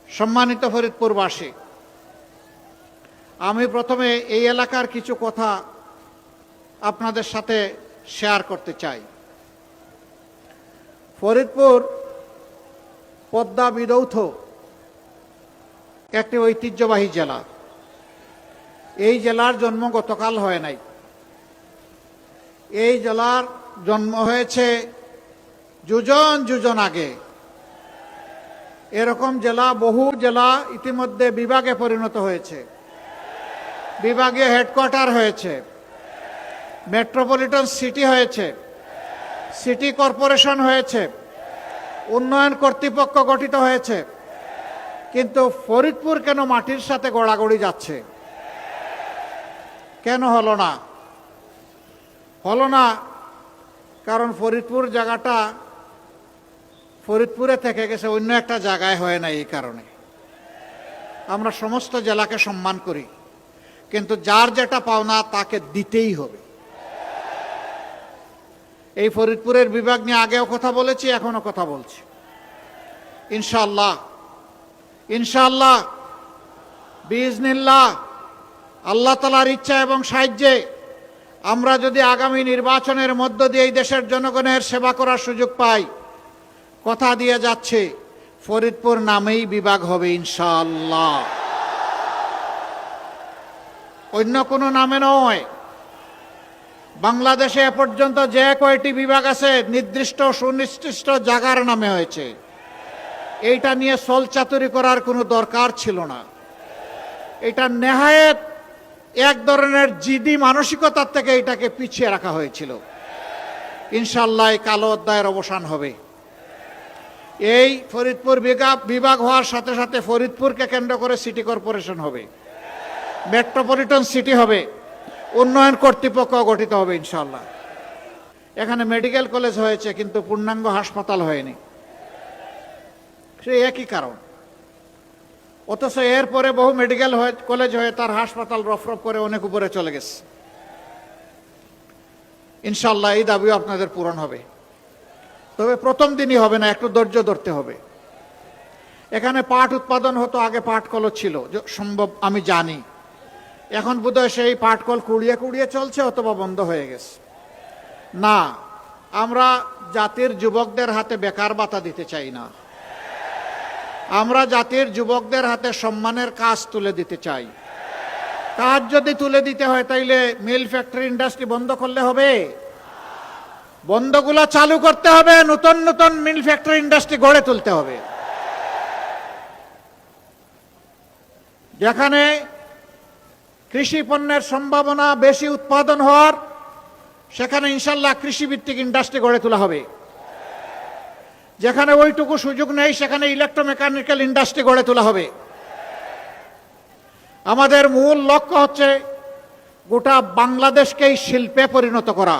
সম্মানিত ফরিদপুরবাসী, আমি প্রথমে এই এলাকার কিছু কথা আপনাদের সাথে শেয়ার করতে চাই। ফরিদপুর পদ্মা বিধৌত একটি ঐতিহ্যবাহী জেলা। এই জেলার জন্ম গতকাল হয় নাই। এই জেলার জন্ম হয়েছে যুজন যুজন আগে। এরকম জেলা, বহু জেলা ইতিমধ্যে বিভাগে পরিণত হয়েছে, বিভাগীয় হেডকোয়ার্টার হয়েছে, মেট্রোপলিটন সিটি হয়েছে, সিটি কর্পোরেশন হয়েছে, উন্নয়ন কর্তৃপক্ষ গঠিত হয়েছে। কিন্তু ফরিদপুর কেন মাটির সাথে গড়াগড়ি যাচ্ছে? কেন হলো না? হলো না কারণ ফরিদপুর জায়গাটা ফরিদপুরে থেকে গেছে, অন্য একটা জায়গায় হয় না। এই কারণে আমরা সমস্ত জেলাকে সম্মান করি, কিন্তু যার যেটা পাওনা তাকে দিতেই হবে। এই ফরিদপুরের বিভাগ নিয়ে আগেও কথা বলেছি, এখনো কথা বলছি। ইনশাআল্লাহ ইনশাআল্লাহ বিইজনিল্লাহ আল্লাহ তাআলার ইচ্ছা এবং সাহায্যে আমরা যদি আগামী নির্বাচনের মধ্য দিয়ে এই দেশের জনগণের সেবা করার সুযোগ পাই, কথা দিয়ে যাচ্ছে ফরিদপুর নামেই বিভাগ হবে ইনশাআল্লাহ, অন্য কোনো নামে নয়। বাংলাদেশে এ পর্যন্ত যে কয়টি বিভাগ আছে নির্দিষ্ট সুনির্দিষ্ট জায়গার নামে হয়েছে। এইটা নিয়ে ছলচাতুরি করার কোনো দরকার ছিল না। এটা নেহায়েত এক ধরনের জিদি মানসিকতার থেকে এটাকে পিছিয়ে রাখা হয়েছিল। ইনশাআল্লাহ এই কালো অধ্যায়ের অবসান হবে। এই ফরিদপুর বিভাগ হওয়ার সাথে সাথে ফরিদপুরকে কেন্দ্র করে সিটি কর্পোরেশন হবে, মেট্রোপলিটন সিটি হবে, উন্নয়ন কর্তৃপক্ষ গঠিত হবে ইনশাআল্লাহ। এখানে মেডিকেল কলেজ হয়েছে কিন্তু পূর্ণাঙ্গ হাসপাতাল হয়নি, সেই একই কারণ। অথচ এরপরে বহু মেডিকেল কলেজ হয়ে তার হাসপাতাল রফরফ করে অনেক উপরে চলে গেছে। ইনশাআল্লাহ এই দাবিও আপনাদের পূরণ হবে, তবে প্রথম দিনই হবে না, একটু ধৈর্য ধরতে হবে। এখানে পাট উৎপাদন হতো, আগে পাট কল ছিল সম্ভব আমি জানি। এখন বোধহয় সেই পাট কল কুড়িয়ে কুড়িয়ে চলছে অথবা বন্ধ হয়ে গেছে। না, আমরা জাতির যুবকদের হাতে বেকার ভাতা দিতে চাই না। আমরা জাতির যুবকদের হাতে সম্মানের কাজ তুলে দিতে চাই। কাজ যদি তুলে দিতে হয় তাইলে মিল ফ্যাক্টরি ইন্ডাস্ট্রি বন্ধ করলে হবে? বন্ধগুলো চালু করতে হবে, নতুন নতুন মিল ফ্যাক্টরি ইন্ডাস্ট্রি গড়ে তুলতে হবে। যেখানে কৃষি পণ্যের সম্ভাবনা বেশি উৎপাদন হওয়ার, সেখানে ইনশাল্লাহ কৃষিভিত্তিক ইন্ডাস্ট্রি গড়ে তোলা হবে। যেখানে ওইটুকু সুযোগ নেই সেখানে ইলেকট্রোমেকানিক্যাল ইন্ডাস্ট্রি গড়ে তোলা হবে। আমাদের মূল লক্ষ্য হচ্ছে গোটা বাংলাদেশকেই শিল্পে পরিণত করা।